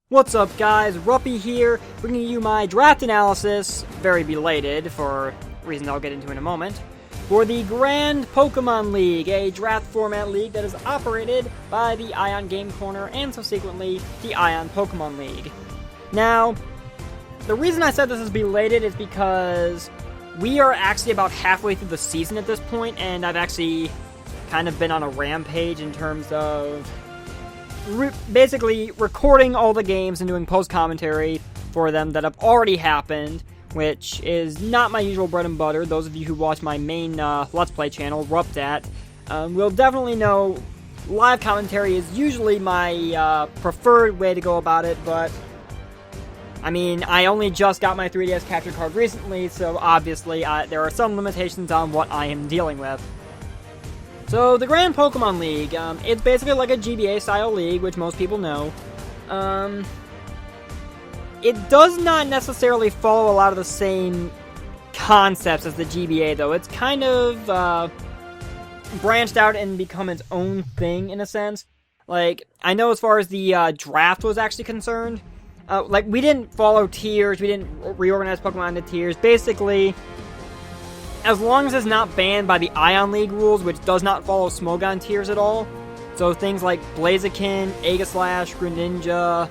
What's up guys, Ruppy here, bringing you my draft analysis, very belated for reasons I'll get into in a moment, for the Grande Pokemon League, a draft format league that is operated by the Ion Game Corner and subsequently the Ion Pokemon League. Now, the reason I said this is belated is because we are actually about halfway through the season at this point, and I've actually kind of been on a rampage in terms of basically recording all the games and doing post-commentary for them that have already happened, which is not my usual bread and butter. Those of you who watch my main Let's Play channel, Ruppy, will definitely know live commentary is usually my preferred way to go about it, but I mean, I only just got my 3DS capture card recently, so obviously there are some limitations on what I am dealing with. So, the Grande Pokemon League, it's basically like a GBA-style league, which most people know. It does not necessarily follow a lot of the same concepts as the GBA, though. It's kind of branched out and become its own thing, in a sense. Like, I know as far as the draft was actually concerned, like, we didn't follow tiers, we didn't reorganize Pokemon into tiers. Basically, as long as it's not banned by the Ion League rules, which does not follow Smogon tiers at all. So things like Blaziken, Aegislash, Greninja,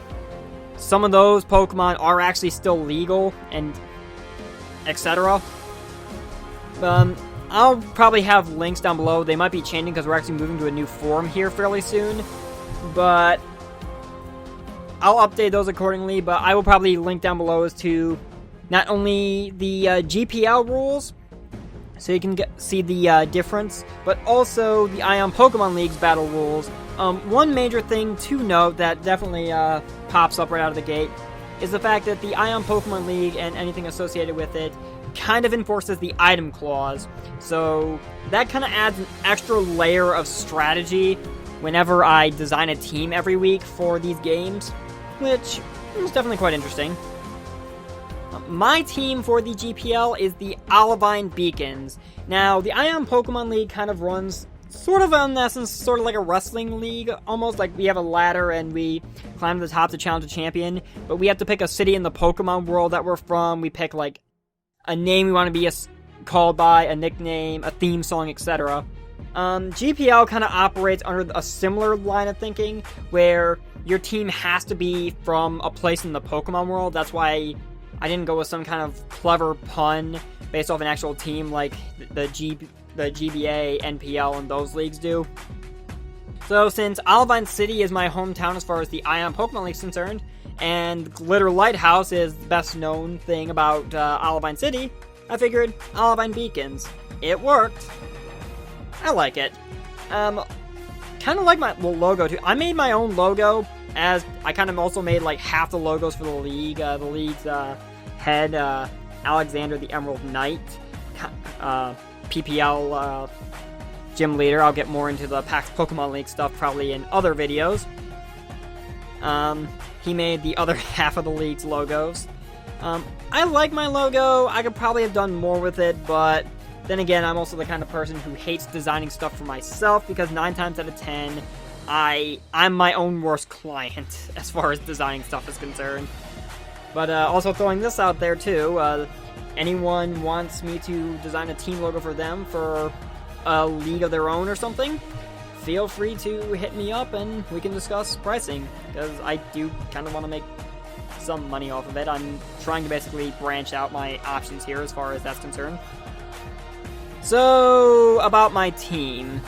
some of those Pokemon are actually still legal, and etc. I'll probably have links down below. They might be changing because we're actually moving to a new forum here fairly soon. But I'll update those accordingly, but I will probably link down below as to not only the GPL rules, so you can see the difference, but also the Ion Pokemon League's battle rules. One major thing to note that definitely pops up right out of the gate is the fact that the Ion Pokemon League and anything associated with it kind of enforces the item clause. So that kind of adds an extra layer of strategy whenever I design a team every week for these games, which is definitely quite interesting. My team for the GPL is the Olivine Beacons. Now, the Ion Pokemon League kind of runs sort of, in essence, sort of like a wrestling league, almost like we have a ladder and we climb to the top to challenge a champion, but we have to pick a city in the Pokemon world that we're from. We pick, like, a name we want to be called by, a nickname, a theme song, etc. GPL kind of operates under a similar line of thinking, where your team has to be from a place in the Pokemon world. That's why I didn't go with some kind of clever pun based off an actual team like the GBA, NPL, and those leagues do. So since Olivine City is my hometown as far as the Ion Pokemon League is concerned, and Glitter Lighthouse is the best known thing about Olivine City, I figured Olivine Beacons. It worked. I like it. Kind of like my logo too. I made my own logo, as I kind of also made like half the logos for the league. The league's head, Alexander the Emerald Knight, PPL gym leader. I'll get more into the PAX Pokemon League stuff probably in other videos. He made the other half of the league's logos. I like my logo. I could probably have done more with it, but then again, I'm also the kind of person who hates designing stuff for myself, because 9 times out of 10, I'm my own worst client as far as designing stuff is concerned. But also throwing this out there too, anyone wants me to design a team logo for them for a league of their own or something, feel free to hit me up and we can discuss pricing, because I do kind of want to make some money off of it. I'm trying to basically branch out my options here as far as that's concerned. So, about my team.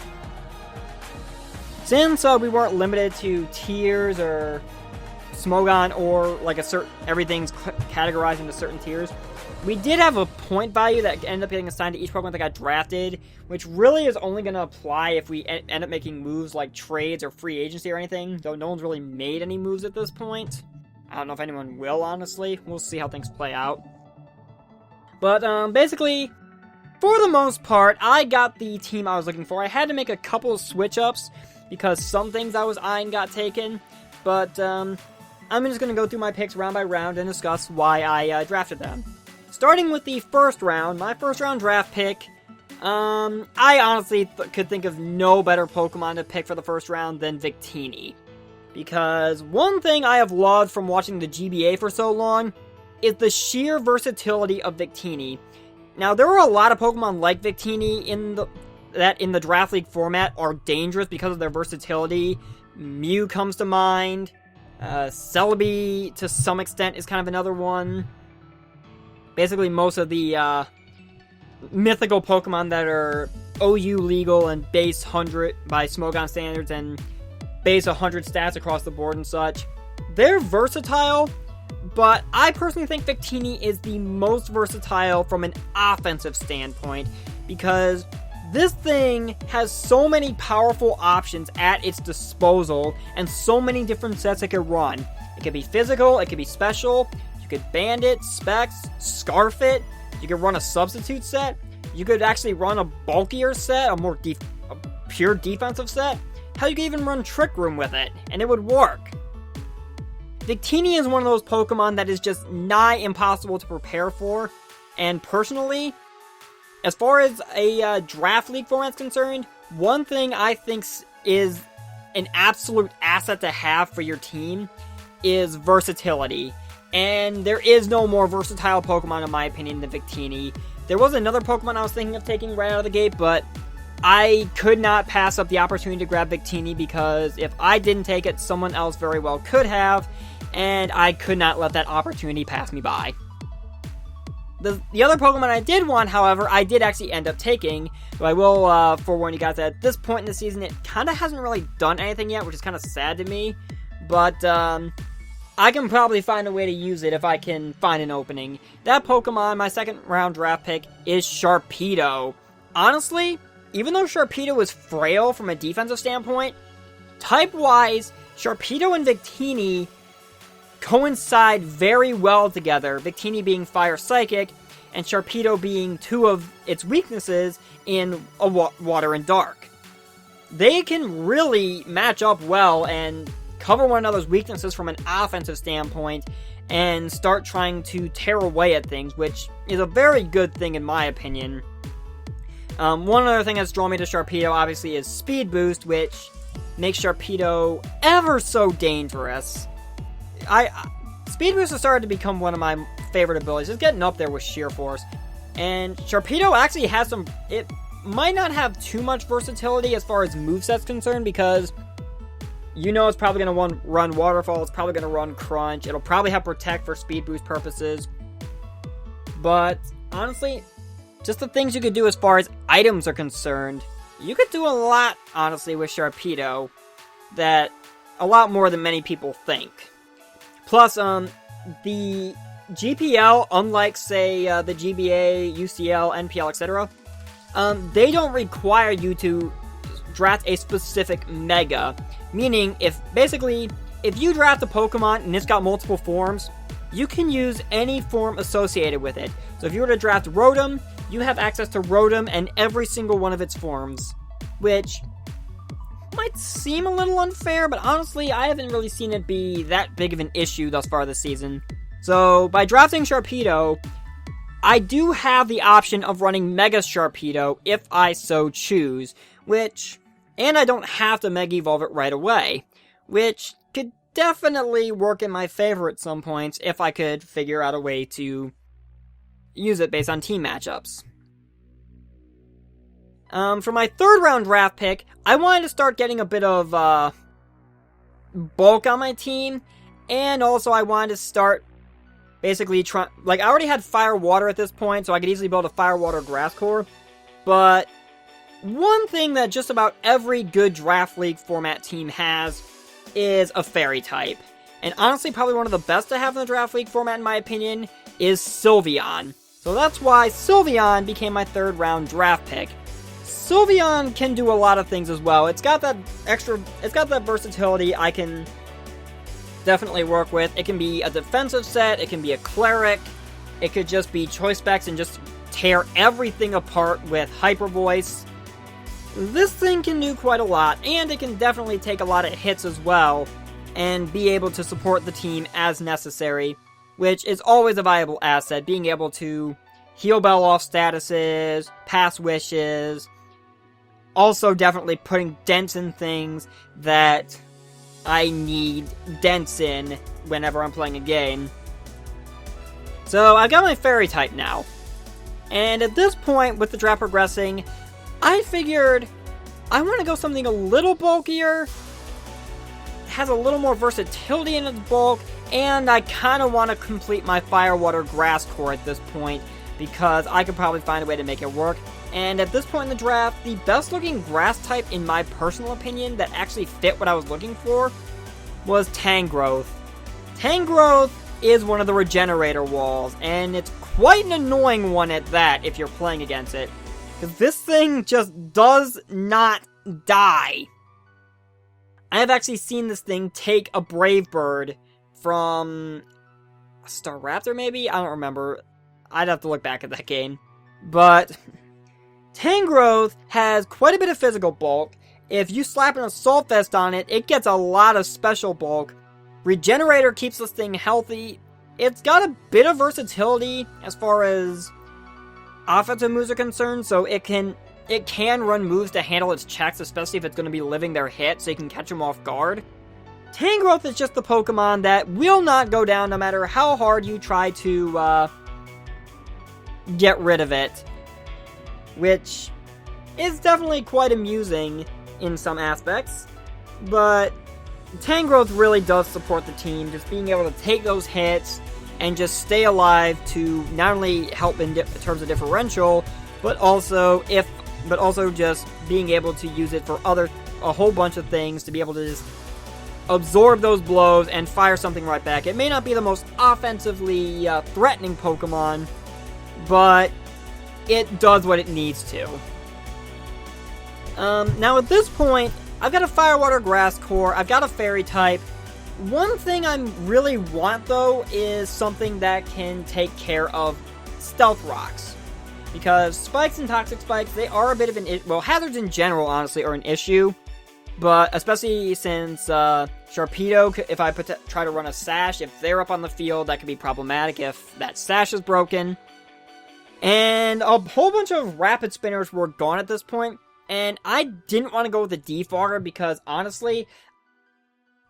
Since we weren't limited to tiers or Smogon or like everything's categorized into certain tiers, we did have a point value that ended up getting assigned to each Pokemon that got drafted, which really is only going to apply if we end up making moves like trades or free agency or anything, though no one's really made any moves at this point. I don't know if anyone will, honestly. We'll see how things play out. But basically, for the most part, I got the team I was looking for. I had to make a couple of switch-ups because some things I was eyeing got taken, but I'm just going to go through my picks round by round and discuss why I drafted them. Starting with the first round, my first round draft pick, I honestly could think of no better Pokemon to pick for the first round than Victini. Because one thing I have loved from watching the GBA for so long is the sheer versatility of Victini. Now, there are a lot of Pokemon like Victini in the Draft League format are dangerous because of their versatility. Mew comes to mind. Celebi, to some extent, is kind of another one. Basically, most of the mythical Pokemon that are OU legal and base 100 by Smogon standards and base 100 stats across the board and such. They're versatile, but I personally think Victini is the most versatile from an offensive standpoint because this thing has so many powerful options at its disposal and so many different sets it can run. It could be physical, it could be special, you could band it, specs, scarf it, you could run a substitute set, you could actually run a bulkier set, a pure defensive set. Hell, you could even run Trick Room with it, and it would work. Victini is one of those Pokemon that is just nigh impossible to prepare for, and personally, as far as a Draft League format is concerned, one thing I think is an absolute asset to have for your team is versatility. And there is no more versatile Pokemon, in my opinion, than Victini. There was another Pokemon I was thinking of taking right out of the gate, but I could not pass up the opportunity to grab Victini because if I didn't take it, someone else very well could have, and I could not let that opportunity pass me by. The other Pokemon I did want, however, I did actually end up taking, but I will forewarn you guys that at this point in the season, it kind of hasn't really done anything yet, which is kind of sad to me, but I can probably find a way to use it if I can find an opening. That Pokemon, my second round draft pick, is Sharpedo. Honestly, even though Sharpedo is frail from a defensive standpoint, type-wise, Sharpedo and Victini coincide very well together, Victini being Fire Psychic, and Sharpedo being two of its weaknesses in Water and Dark. They can really match up well and cover one another's weaknesses from an offensive standpoint and start trying to tear away at things, which is a very good thing in my opinion. One other thing that's drawn me to Sharpedo, obviously, is Speed Boost, which makes Sharpedo ever so dangerous. Speed Boost has started to become one of my favorite abilities. It's getting up there with Sheer Force. And Sharpedo actually has some... It might not have too much versatility as far as moveset's concerned, because you know it's probably going to run Waterfall, it's probably going to run Crunch, it'll probably have Protect for Speed Boost purposes. But, honestly, just the things you could do as far as items are concerned, you could do a lot, honestly, with Sharpedo. That, a lot more than many people think. Plus, the GPL, unlike, say, the GBA, UCL, NPL, etc., they don't require you to draft a specific Mega. Meaning, if you draft a Pokemon and it's got multiple forms, you can use any form associated with it. So if you were to draft Rotom, you have access to Rotom and every single one of its forms. Which might seem a little unfair, but honestly, I haven't really seen it be that big of an issue thus far this season. So, by drafting Sharpedo, I do have the option of running Mega Sharpedo if I so choose, and I don't have to Mega Evolve it right away, which could definitely work in my favor at some points if I could figure out a way to use it based on team matchups. For my third round draft pick, I wanted to start getting a bit of bulk on my team, and also I wanted to start basically I already had Fire Water at this point, so I could easily build a Fire Water Grass Core, but one thing that just about every good Draft League format team has is a Fairy type. And honestly, probably one of the best to have in the Draft League format, in my opinion, is Sylveon. So that's why Sylveon became my third round draft pick. Sylveon can do a lot of things as well. It's got that versatility I can definitely work with. It can be a defensive set, it can be a cleric, it could just be choice specs and just tear everything apart with Hyper Voice. This thing can do quite a lot, and it can definitely take a lot of hits as well, and be able to support the team as necessary, which is always a viable asset, being able to heal Bell off statuses, pass wishes, also definitely putting dents in things that I need Dents in whenever I'm playing a game. So I've got my Fairy type now. And at this point, with the draft progressing, I figured I want to go something a little bulkier, has a little more versatility in its bulk, and I kind of want to complete my Fire, Water, Grass core at this point, because I could probably find a way to make it work. And at this point in the draft, the best looking grass type, in my personal opinion, that actually fit what I was looking for, was Tangrowth. Tangrowth is one of the regenerator walls, and it's quite an annoying one at that if you're playing against it, because this thing just does not die. I have actually seen this thing take a Brave Bird from a Staraptor, maybe? I don't remember. I'd have to look back at that game. But Tangrowth has quite a bit of physical bulk. If you slap an Assault Vest on it, it gets a lot of special bulk. Regenerator keeps this thing healthy. It's got a bit of versatility as far as offensive moves are concerned, so it can run moves to handle its checks, especially if it's going to be living their hit, so you can catch them off guard. Tangrowth is just the Pokemon that will not go down no matter how hard you try to get rid of it, which is definitely quite amusing in some aspects, but Tangrowth really does support the team, just being able to take those hits and just stay alive to not only help in terms of differential, but also just being able to use it for a whole bunch of things, to be able to just absorb those blows and fire something right back. It may not be the most offensively threatening Pokemon, but it does what it needs to. Now at this point, I've got a Fire, Water, Grass core, I've got a Fairy type. One thing I really want, though, is something that can take care of Stealth Rocks. Because Spikes and Toxic Spikes, they are a bit of an issue. Well, Hazards in general, honestly, are an issue. But especially since Sharpedo, if I try to run a Sash, if they're up on the field, that could be problematic if that Sash is broken. And a whole bunch of Rapid Spinners were gone at this point. And I didn't want to go with the Defogger because, honestly,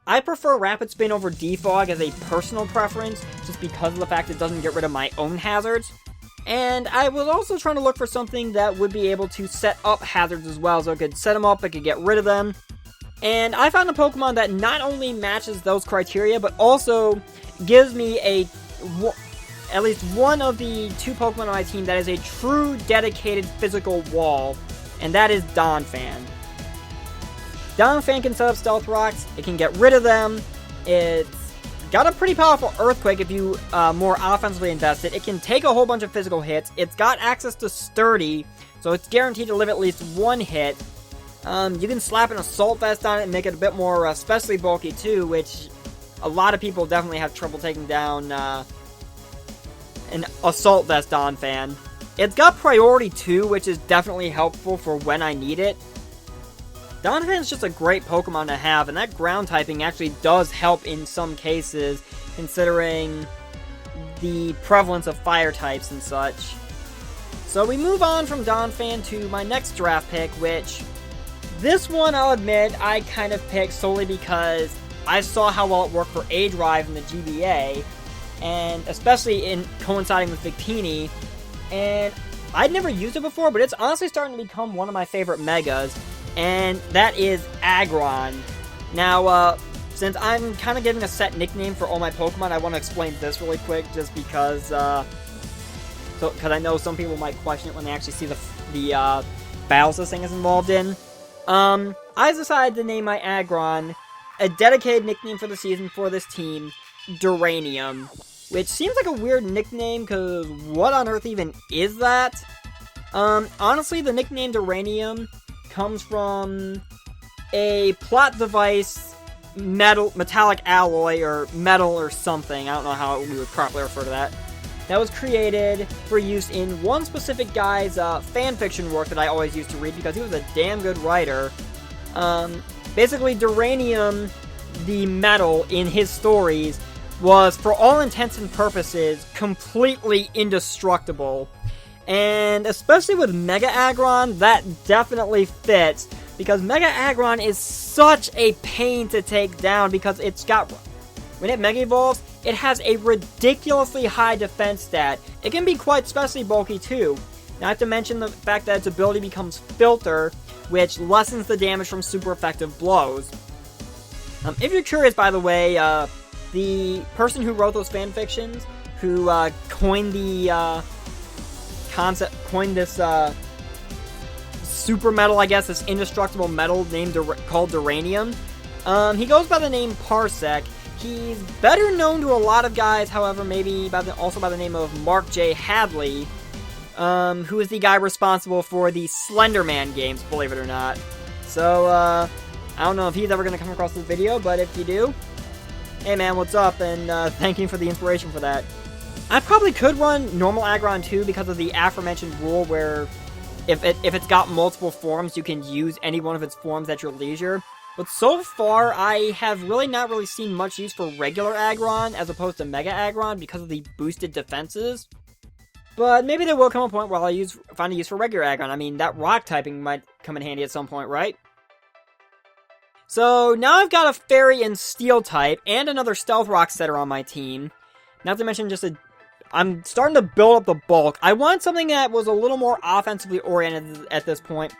I prefer Rapid Spin over Defog as a personal preference, just because of the fact it doesn't get rid of my own hazards. And I was also trying to look for something that would be able to set up hazards as well, so I could set them up, I could get rid of them. And I found a Pokemon that not only matches those criteria, but also gives me at least one of the two Pokemon on my team that is a true dedicated physical wall, and that is Donphan. Donphan can set up Stealth Rocks, it can get rid of them, it's got a pretty powerful Earthquake if you more offensively invest it, it can take a whole bunch of physical hits, it's got access to Sturdy, so it's guaranteed to live at least one hit. You can slap an Assault Vest on it and make it a bit more especially bulky too, which a lot of people definitely have trouble taking down an Assault Vest Donphan. It's got Priority too, which is definitely helpful for when I need it. Donphan is just a great Pokemon to have, and that ground typing actually does help in some cases, considering the prevalence of fire types and such. So we move on from Donphan to my next draft pick, which, this one I'll admit, I kind of picked solely because I saw how well it worked for A-Drive in the GBA, and especially in coinciding with Victini, and I'd never used it before, but it's honestly starting to become one of my favorite Megas, and that is Aggron. Now, since I'm kind of giving a set nickname for all my Pokemon, I want to explain this really quick, just because, because I know some people might question it when they actually see the battles this thing is involved in. I decided to name my Aggron a dedicated nickname for the season for this team, Duranium. Which seems like a weird nickname, because what on earth even is that? Honestly, the nickname Duranium comes from a plot device metallic alloy, or metal or something, I don't know how we would properly refer to that was created for use in one specific guy's fanfiction work that I always used to read, because he was a damn good writer. Basically, Duranium, the metal in his stories, was, for all intents and purposes, completely indestructible. And especially with Mega Aggron, that definitely fits, because Mega Aggron is such a pain to take down because when it Mega Evolves, it has a ridiculously high defense stat. It can be quite especially bulky too. Not to mention the fact that its ability becomes Filter, which lessens the damage from super effective blows. If you're curious, by the way, the person who wrote those fanfictions, who coined the coined this super metal, I guess, this indestructible metal called Duranium. He goes by the name Parsec. He's better known to a lot of guys, however, maybe also by the name of Mark J. Hadley, who is the guy responsible for the Slenderman games, believe it or not. So, I don't know if he's ever going to come across this video, but if you do, hey man, what's up, and thank you for the inspiration for that. I probably could run normal Aggron too because of the aforementioned rule where if it's got multiple forms, you can use any one of its forms at your leisure. But so far, I have not really seen much use for regular Aggron as opposed to Mega Aggron because of the boosted defenses. But maybe there will come a point where I'll find a use for regular Aggron. I mean, that rock typing might come in handy at some point, right? So now I've got a Fairy and Steel type and another Stealth Rock setter on my team. Not to mention I'm starting to build up the bulk. I want something that was a little more offensively oriented at this point.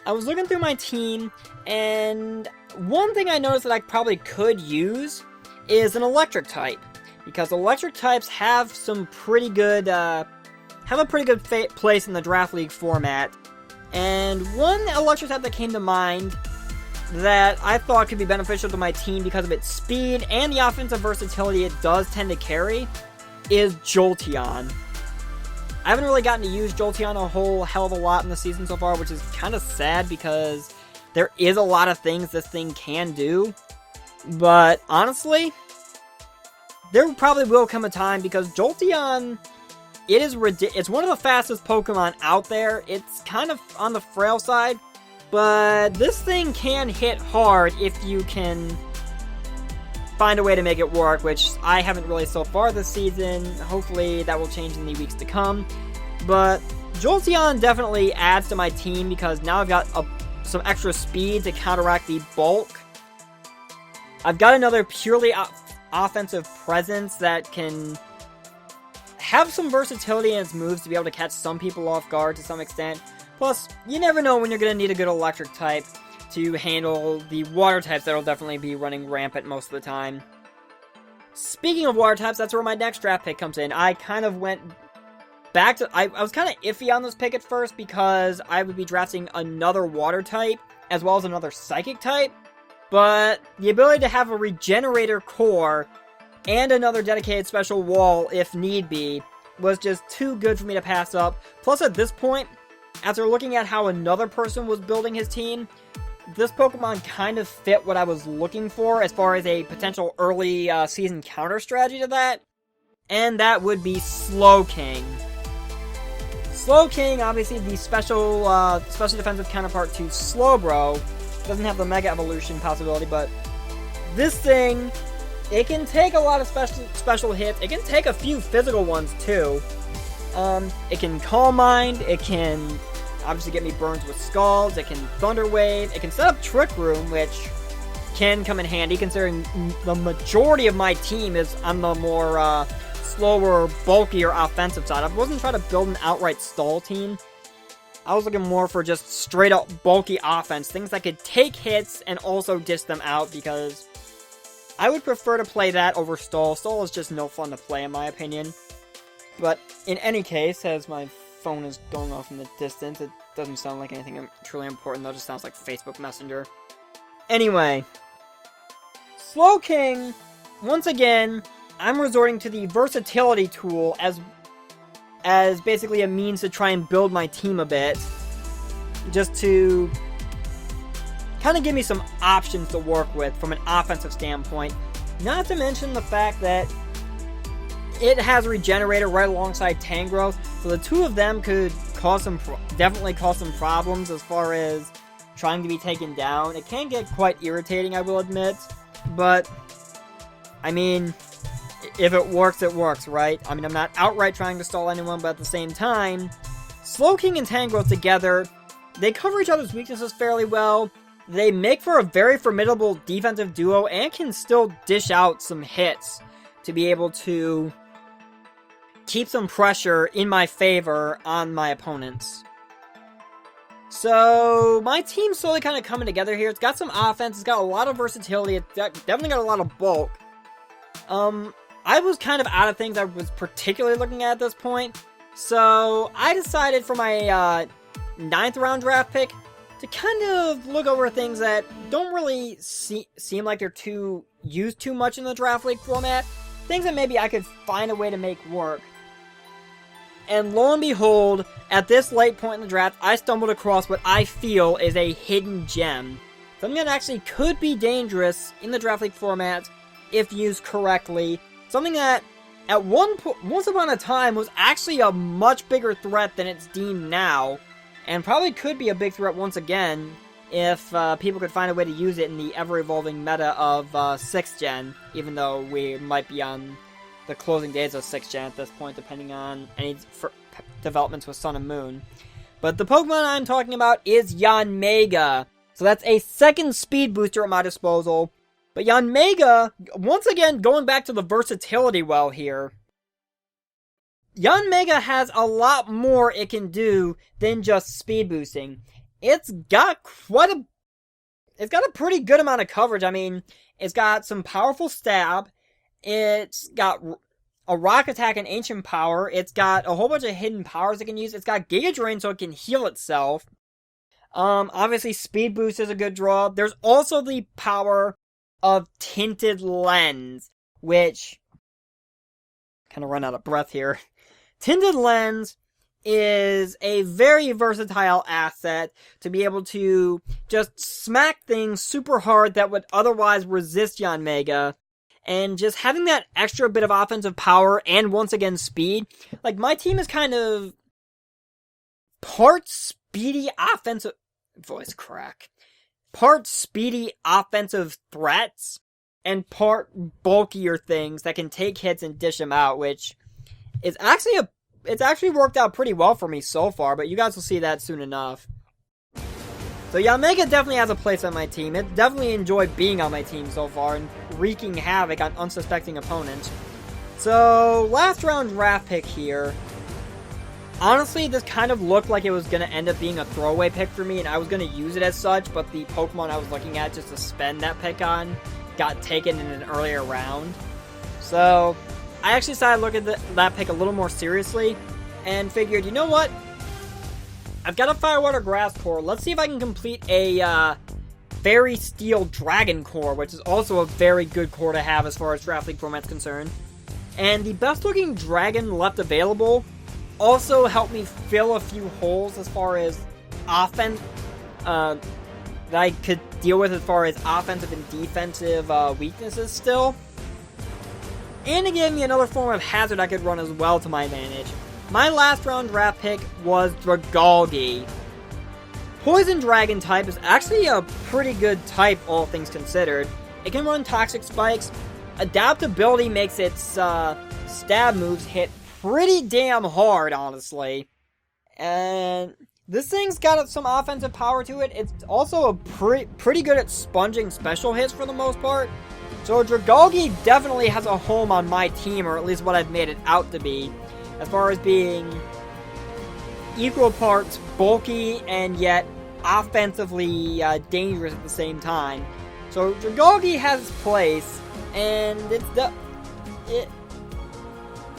I was looking through my team, and one thing I noticed that I probably could use is an electric type, because electric types have some pretty good, have a pretty good place in the Draft League format. And one electric type that came to mind that I thought could be beneficial to my team because of its speed and the offensive versatility it does tend to carry is Jolteon. I haven't really gotten to use Jolteon a whole hell of a lot in the season so far, which is kind of sad because there is a lot of things this thing can do. But honestly, there probably will come a time because Jolteon, it's one of the fastest Pokemon out there. It's kind of on the frail side, but this thing can hit hard if you can find a way to make it work, which I haven't really so far this season. Hopefully that will change in the weeks to come. But Jolteon definitely adds to my team because now I've got some extra speed to counteract the bulk. I've got another purely offensive presence that can have some versatility in its moves to be able to catch some people off guard to some extent. Plus, you never know when you're going to need a good electric type to handle the water types that'll definitely be running rampant most of the time. Speaking of water types, that's where my next draft pick comes in. I kind of went back to... I was kind of iffy on this pick at first because I would be drafting another water type as well as another psychic type. But the ability to have a regenerator core and another dedicated special wall if need be was just too good for me to pass up. Plus at this point, after looking at how another person was building his team, this Pokemon kind of fit what I was looking for as far as a potential early season counter strategy to that. And that would be Slowking. Slowking, obviously the special defensive counterpart to Slowbro. Doesn't have the Mega Evolution possibility, but this thing, it can take a lot of special hits. It can take a few physical ones too. It can Calm Mind, it can obviously get me burns with Scalds, it can Thunder Wave, it can set up Trick Room, which can come in handy considering the majority of my team is on the more slower, bulkier offensive side. I wasn't trying to build an outright stall team. I was looking more for just straight up bulky offense, things that could take hits and also dish them out because I would prefer to play that over stall. Stall is just no fun to play in my opinion. But in any case, as my phone is going off in the distance, it doesn't sound like anything truly important, though. It just sounds like Facebook Messenger. Anyway, Slowking, once again, I'm resorting to the versatility tool as basically a means to try and build my team a bit, just to kind of give me some options to work with from an offensive standpoint. Not to mention the fact that it has a Regenerator right alongside Tangrowth, so the two of them could definitely cause some problems as far as trying to be taken down. It can get quite irritating, I will admit, but I mean, if it works, right? I mean, I'm not outright trying to stall anyone, but at the same time, Slowking and Tangrowth together, they cover each other's weaknesses fairly well. they make for a very formidable defensive duo and can still dish out some hits to be able to keep some pressure in my favor on my opponents. So, my team's slowly kind of coming together here. It's got some offense, it's got a lot of versatility, it's definitely got a lot of bulk. I was kind of out of things I was particularly looking at this point, so I decided for my 9th round draft pick to kind of look over things that don't really seem like they're used too much in the draft league format, things that maybe I could find a way to make work. And lo and behold, at this late point in the draft, I stumbled across what I feel is a hidden gem. Something that actually could be dangerous in the draft league format if used correctly. Something that, at once upon a time, was actually a much bigger threat than it's deemed now. And probably could be a big threat once again if people could find a way to use it in the ever-evolving meta of 6th gen. Even though we might be on the closing days of 6th gen at this point, depending on any developments with Sun and Moon. But the Pokemon I'm talking about is Yanmega. So that's a 2nd speed booster at my disposal. But Yanmega, once again, going back to the versatility well here, Yanmega has a lot more it can do than just speed boosting. It's got a pretty good amount of coverage. I mean, it's got some powerful stab. It's got a rock attack and ancient power. It's got a whole bunch of hidden powers it can use. It's got Giga Drain so it can heal itself. Obviously, Speed Boost is a good draw. There's also the power of Tinted Lens, which... kind of run out of breath here. Tinted Lens is a very versatile asset to be able to just smack things super hard that would otherwise resist Yanmega. And just having that extra bit of offensive power and once again speed. Like, my team is kind of part speedy offensive... voice crack. Part speedy offensive threats and part bulkier things that can take hits and dish them out, which is actually it's actually worked out pretty well for me so far, but you guys will see that soon enough. So Yanmega definitely has a place on my team. It definitely enjoyed being on my team so far and wreaking havoc on unsuspecting opponents. So, last round draft pick here. Honestly, this kind of looked like it was going to end up being a throwaway pick for me, and I was going to use it as such, but the Pokemon I was looking at just to spend that pick on got taken in an earlier round. So, I actually decided to look at that pick a little more seriously, and figured, you know what? I've got a Firewater Grass Core. Let's see if I can complete a Fairy Steel Dragon Core, which is also a very good core to have as far as Draft League format's concerned. And the best looking dragon left available also helped me fill a few holes as far as offense that I could deal with as far as offensive and defensive weaknesses still. And it gave me another form of hazard I could run as well to my advantage. My last round draft pick was Dragalge. Poison Dragon type is actually a pretty good type, all things considered. It can run Toxic Spikes. Adaptability makes its stab moves hit pretty damn hard, honestly. And this thing's got some offensive power to it. It's also a pretty good at sponging special hits for the most part. So Dragalge definitely has a home on my team, or at least what I've made it out to be, as far as being equal parts bulky and yet offensively dangerous at the same time. So Dragalge has its place, and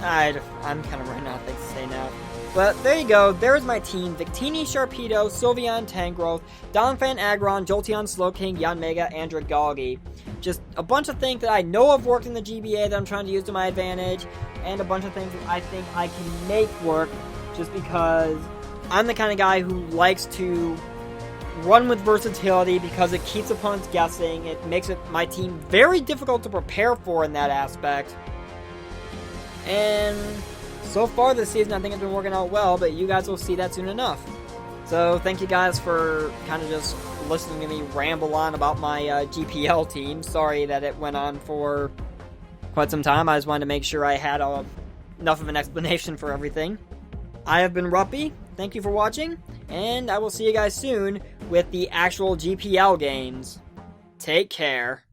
I'm kind of running out of things to say now. But there you go, there's my team. Victini, Sharpedo, Sylveon, Tangrowth, Donphan, Aggron, Jolteon, Slowking, Yanmega, and Dragalge. Just a bunch of things that I know have worked in the GBA that I'm trying to use to my advantage, and a bunch of things that I think I can make work just because I'm the kind of guy who likes to run with versatility because it keeps opponents guessing. It makes my team very difficult to prepare for in that aspect. And so far this season, I think it's been working out well, but you guys will see that soon enough. So thank you guys for kind of just listening to me ramble on about my GPL team. Sorry that it went on for quite some time. I just wanted to make sure I had enough of an explanation for everything. I have been Ruppy. thank you for watching, and I will see you guys soon with the actual GPL games. Take care.